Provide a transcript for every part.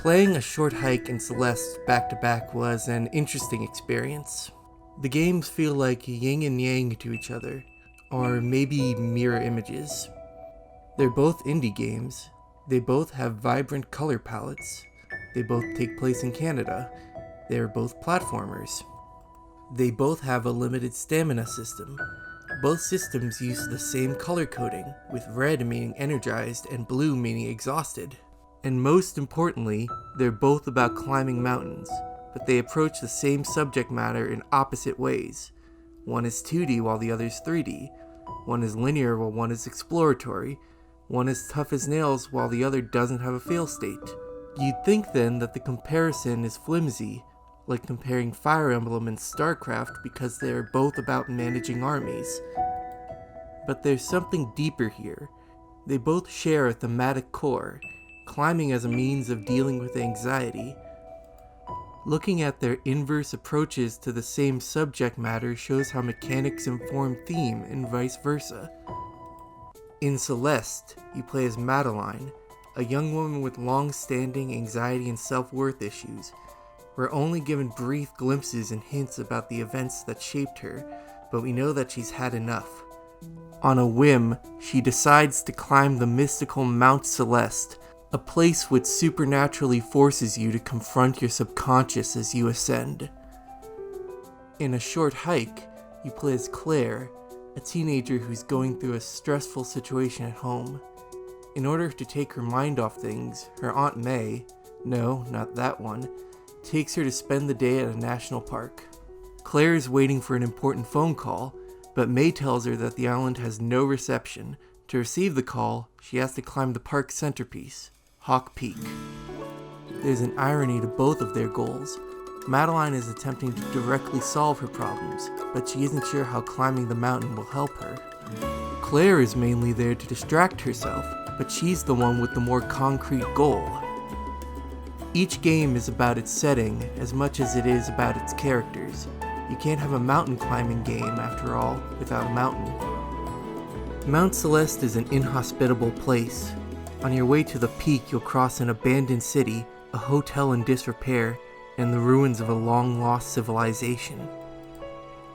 Playing a short hike in Celeste back-to-back was an interesting experience. The games feel like yin and yang to each other, or maybe mirror images. They're both indie games, they both have vibrant color palettes, they both take place in Canada, they're both platformers. They both have a limited stamina system. Both systems use the same color coding, with red meaning energized and blue meaning exhausted. And most importantly, they're both about climbing mountains, but they approach the same subject matter in opposite ways. One is 2D while the other is 3D. One is linear while one is exploratory. One is tough as nails while the other doesn't have a fail state. You'd think then that the comparison is flimsy, like comparing Fire Emblem and StarCraft because they are both about managing armies. But there's something deeper here. They both share a thematic core, climbing as a means of dealing with anxiety. Looking at their inverse approaches to the same subject matter shows how mechanics inform theme and vice versa. In Celeste, you play as Madeline, a young woman with long-standing anxiety and self-worth issues. We're only given brief glimpses and hints about the events that shaped her, but we know that she's had enough. On a whim, she decides to climb the mystical Mount Celeste, a place which supernaturally forces you to confront your subconscious as you ascend. In a short hike, you play as Claire, a teenager who's going through a stressful situation at home. In order to take her mind off things, her Aunt May, no, not that one, takes her to spend the day at a national park. Claire is waiting for an important phone call, but May tells her that the island has no reception. To receive the call, she has to climb the park's centerpiece, Hawk Peak. There's an irony to both of their goals. Madeline is attempting to directly solve her problems, but she isn't sure how climbing the mountain will help her. Claire is mainly there to distract herself, but she's the one with the more concrete goal. Each game is about its setting as much as it is about its characters. You can't have a mountain climbing game, after all, without a mountain. Mount Celeste is an inhospitable place. On your way to the peak, you'll cross an abandoned city, a hotel in disrepair, and the ruins of a long-lost civilization.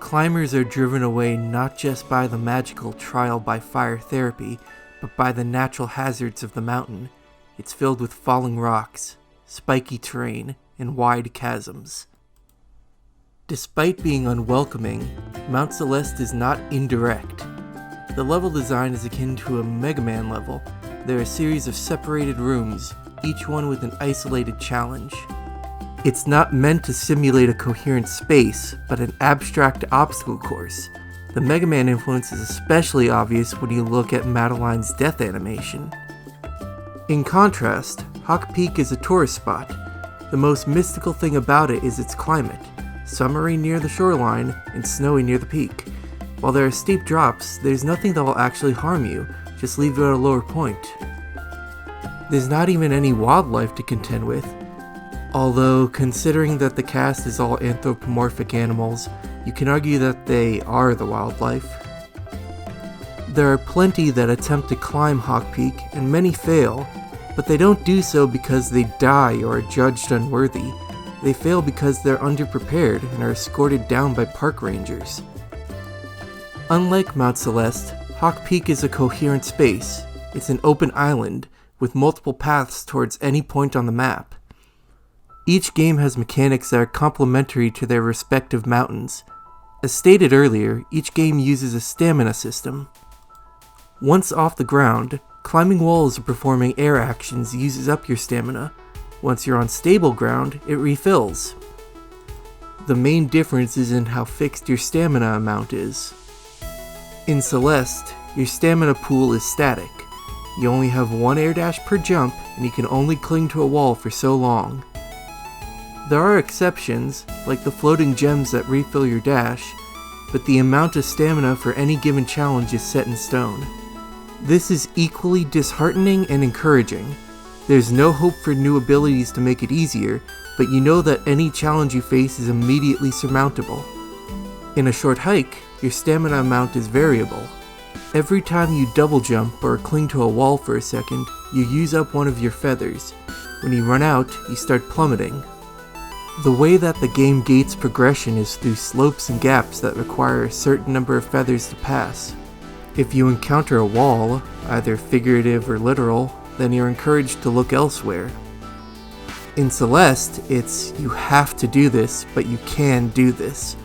Climbers are driven away not just by the magical trial by fire therapy, but by the natural hazards of the mountain. It's filled with falling rocks, spiky terrain, and wide chasms. Despite being unwelcoming, Mount Celeste is not indirect. The level design is akin to a Mega Man level. There are a series of separated rooms, each one with an isolated challenge. It's not meant to simulate a coherent space, but an abstract obstacle course. The Mega Man influence is especially obvious when you look at Madeline's death animation. In contrast, Hawk Peak is a tourist spot. The most mystical thing about it is its climate, summery near the shoreline and snowy near the peak. While there are steep drops, there's nothing that will actually harm you, just leave you at a lower point. There's not even any wildlife to contend with, although considering that the cast is all anthropomorphic animals, you can argue that they are the wildlife. There are plenty that attempt to climb Hawk Peak, and many fail, but they don't do so because they die or are judged unworthy. They fail because they're underprepared and are escorted down by park rangers. Unlike Mount Celeste, Hawk Peak is a coherent space. It's an open island, with multiple paths towards any point on the map. Each game has mechanics that are complementary to their respective mountains. As stated earlier, each game uses a stamina system. Once off the ground, climbing walls or performing air actions uses up your stamina. Once you're on stable ground, it refills. The main difference is in how fixed your stamina amount is. In Celeste, your stamina pool is static. You only have one air dash per jump, and you can only cling to a wall for so long. There are exceptions, like the floating gems that refill your dash, but the amount of stamina for any given challenge is set in stone. This is equally disheartening and encouraging. There's no hope for new abilities to make it easier, but you know that any challenge you face is immediately surmountable. In a short hike, your stamina amount is variable. Every time you double jump or cling to a wall for a second, you use up one of your feathers. When you run out, you start plummeting. The way that the game gates progression is through slopes and gaps that require a certain number of feathers to pass. If you encounter a wall, either figurative or literal, then you're encouraged to look elsewhere. In Celeste, it's you have to do this, but you can do this.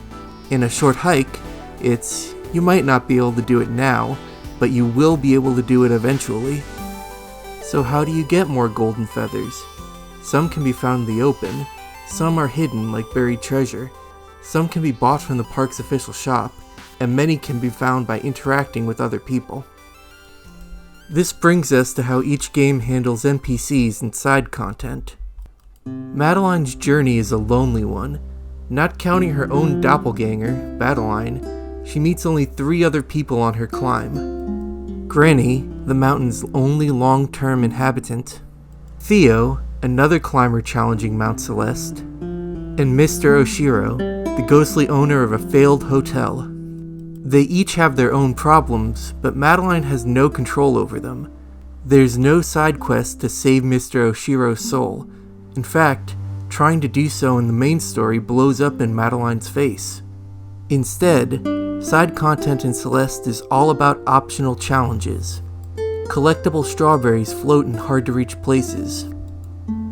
In a short hike, it's you might not be able to do it now, but you will be able to do it eventually. So how do you get more golden feathers? Some can be found in the open, some are hidden like buried treasure, some can be bought from the park's official shop, and many can be found by interacting with other people. This brings us to how each game handles NPCs and side content. Madeline's journey is a lonely one. Not counting her own doppelganger, Madeline, she meets only 3 other people on her climb. Granny, the mountain's only long-term inhabitant, Theo, another climber challenging Mount Celeste, and Mr. Oshiro, the ghostly owner of a failed hotel. They each have their own problems, but Madeline has no control over them. There's no side quest to save Mr. Oshiro's soul. In fact, trying to do so in the main story blows up in Madeline's face. Instead, side content in Celeste is all about optional challenges. Collectible strawberries float in hard-to-reach places.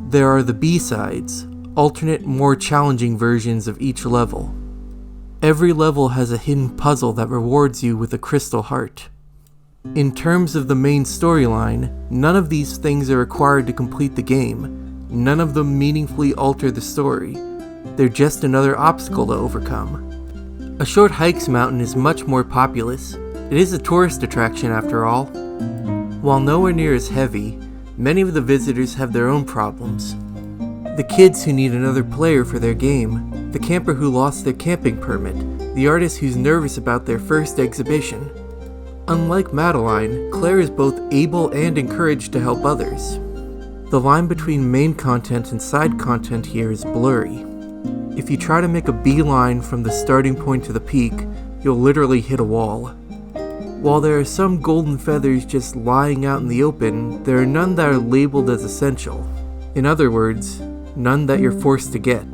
There are the B-sides, alternate, more challenging versions of each level. Every level has a hidden puzzle that rewards you with a crystal heart. In terms of the main storyline, none of these things are required to complete the game. None of them meaningfully alter the story. They're just another obstacle to overcome. A Short Hike's mountain is much more populous. It is a tourist attraction after all. While nowhere near as heavy, many of the visitors have their own problems. The kids who need another player for their game, the camper who lost their camping permit, the artist who's nervous about their first exhibition. Unlike Madeline, Claire is both able and encouraged to help others. The line between main content and side content here is blurry. If you try to make a beeline from the starting point to the peak, you'll literally hit a wall. While there are some golden feathers just lying out in the open, there are none that are labeled as essential. In other words, none that you're forced to get.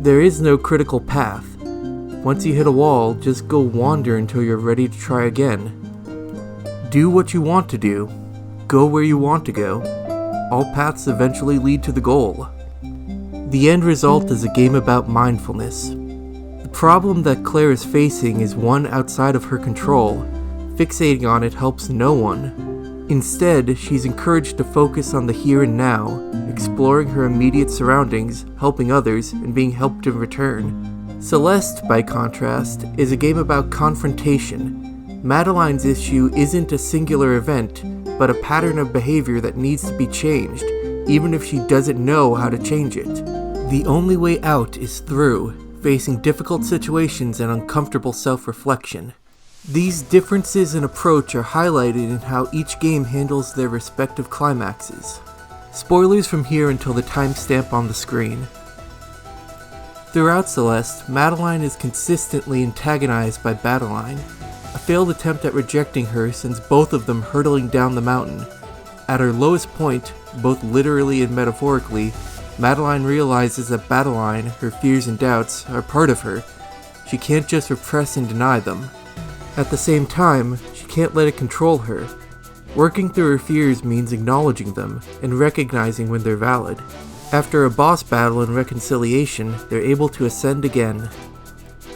There is no critical path. Once you hit a wall, just go wander until you're ready to try again. Do what you want to do. Go where you want to go. All paths eventually lead to the goal. The end result is a game about mindfulness. The problem that Claire is facing is one outside of her control. Fixating on it helps no one. Instead, she's encouraged to focus on the here and now, exploring her immediate surroundings, helping others, and being helped in return. Celeste, by contrast, is a game about confrontation. Madeline's issue isn't a singular event, but a pattern of behavior that needs to be changed, even if she doesn't know how to change it. The only way out is through, facing difficult situations and uncomfortable self-reflection. These differences in approach are highlighted in how each game handles their respective climaxes. Spoilers from here until the timestamp on the screen. Throughout Celeste, Madeline is consistently antagonized by Madeline, a failed attempt at rejecting her sends both of them hurtling down the mountain. At her lowest point, both literally and metaphorically, Madeline realizes that Madeline, her fears and doubts, are part of her. She can't just repress and deny them. At the same time, she can't let it control her. Working through her fears means acknowledging them and recognizing when they're valid. After a boss battle and reconciliation, they're able to ascend again.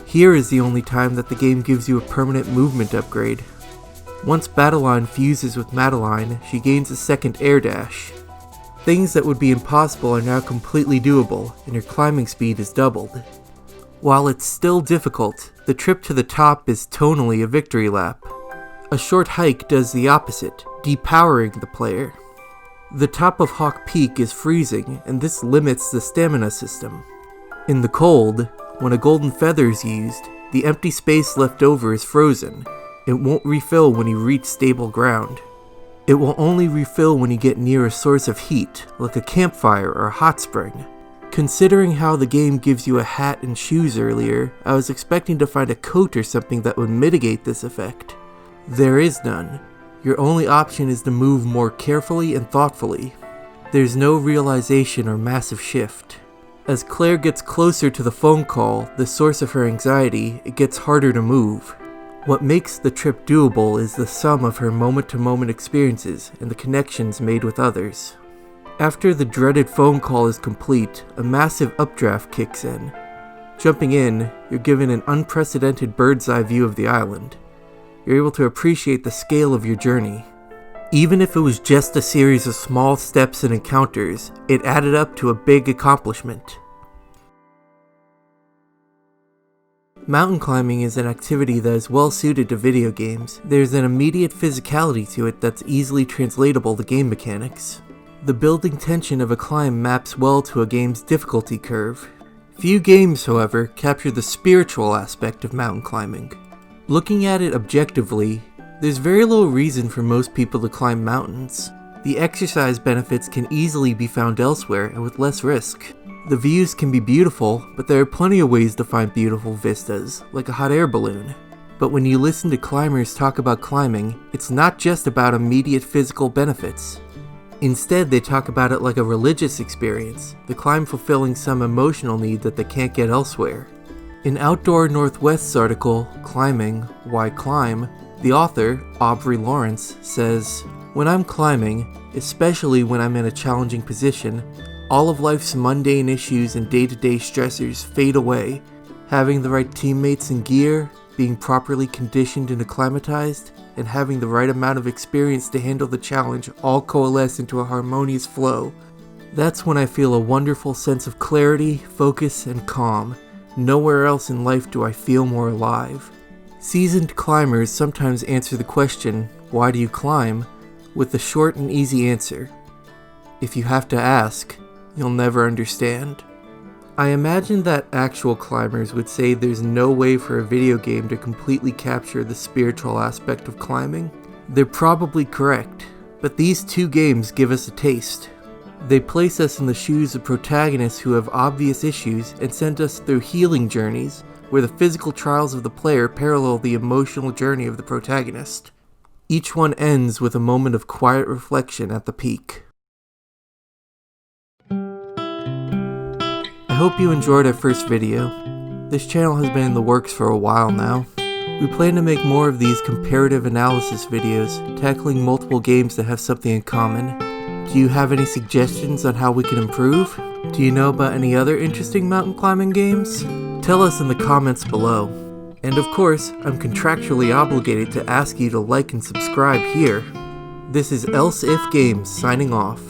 Here is the only time that the game gives you a permanent movement upgrade. Once Madeline fuses with Madeline, she gains a second air dash. Things that would be impossible are now completely doable, and her climbing speed is doubled. While it's still difficult, the trip to the top is tonally a victory lap. A Short Hike does the opposite, depowering the player. The top of Hawk Peak is freezing, and this limits the stamina system. In the cold, when a golden feather is used, the empty space left over is frozen. It won't refill when you reach stable ground. It will only refill when you get near a source of heat, like a campfire or a hot spring. Considering how the game gives you a hat and shoes earlier, I was expecting to find a coat or something that would mitigate this effect. There is none. Your only option is to move more carefully and thoughtfully. There's no realization or massive shift. As Claire gets closer to the phone call, the source of her anxiety, it gets harder to move. What makes the trip doable is the sum of her moment-to-moment experiences and the connections made with others. After the dreaded phone call is complete, a massive updraft kicks in. Jumping in, you're given an unprecedented bird's-eye view of the island. You're able to appreciate the scale of your journey. Even if it was just a series of small steps and encounters, it added up to a big accomplishment. Mountain climbing is an activity that is well suited to video games. There's an immediate physicality to it that's easily translatable to game mechanics. The building tension of a climb maps well to a game's difficulty curve. Few games, however, capture the spiritual aspect of mountain climbing. Looking at it objectively, there's very little reason for most people to climb mountains. The exercise benefits can easily be found elsewhere and with less risk. The views can be beautiful, but there are plenty of ways to find beautiful vistas, like a hot air balloon. But when you listen to climbers talk about climbing, it's not just about immediate physical benefits. Instead, they talk about it like a religious experience, the climb fulfilling some emotional need that they can't get elsewhere. In Outdoor Northwest's article, Climbing, Why Climb, the author, Aubrey Lawrence, says, "When I'm climbing, especially when I'm in a challenging position, all of life's mundane issues and day-to-day stressors fade away. Having the right teammates and gear, being properly conditioned and acclimatized, and having the right amount of experience to handle the challenge all coalesce into a harmonious flow. That's when I feel a wonderful sense of clarity, focus, and calm. Nowhere else in life do I feel more alive." Seasoned climbers sometimes answer the question, "Why do you climb?" with the short and easy answer, "If you have to ask, you'll never understand." I imagine that actual climbers would say there's no way for a video game to completely capture the spiritual aspect of climbing. They're probably correct, but these two games give us a taste. They place us in the shoes of protagonists who have obvious issues and send us through healing journeys where the physical trials of the player parallel the emotional journey of the protagonist. Each one ends with a moment of quiet reflection at the peak. I hope you enjoyed our first video. This channel has been in the works for a while now. We plan to make more of these comparative analysis videos, tackling multiple games that have something in common. Do you have any suggestions on how we can improve? Do you know about any other interesting mountain climbing games? Tell us in the comments below. And of course, I'm contractually obligated to ask you to like and subscribe here. This is Else If Games signing off.